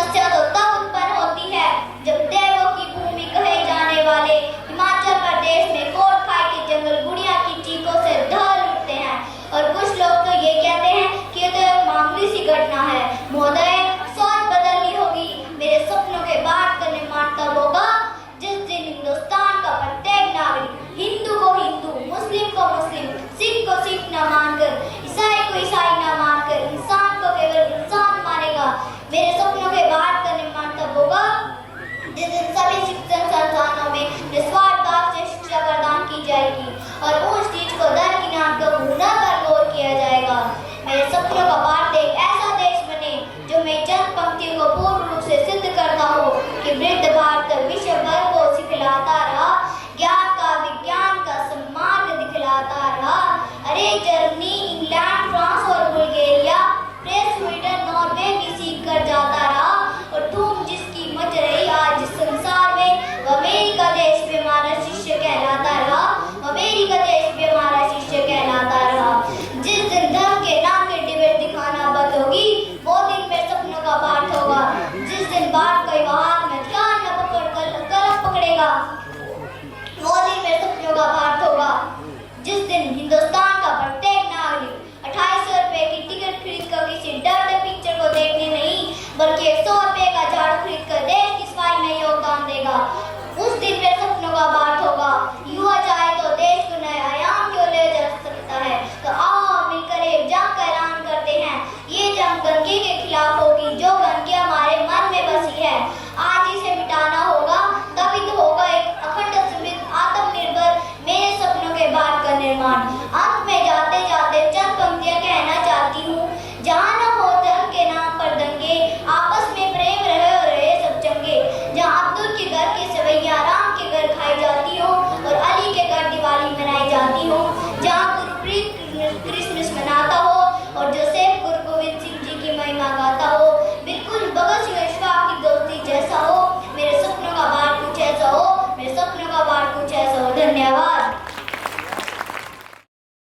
समस्या तो तब उत्पन्न होती है जब देवों की भूमि कहे जाने वाले हिमाचल प्रदेश में कोटखाई के जंगल गुड़िया की चीखों से ढल उठते हैं। और कुछ लोग तो ये कहते हैं कि ये तो एक मामूली सी घटना है। महोदय, सोच बदलनी होगी। मेरे सपनों के बात करने मानता होगा जिस दिन हिंदुस्तान का प्रत्येक नागरिक हिंदू को हिंदू, मुस्लिम को मुस्लिम, सिख को सिख न मानकर, ईसाई को ईसाई न मानकर इंसान को केवल इंसान मानेगा। मेरे सपनों के बात करने मानता होगा जिस दिन सभी शिक्षण संस्थानों में निस्वार्थ भाव से शिक्षा प्रदान की जाएगी और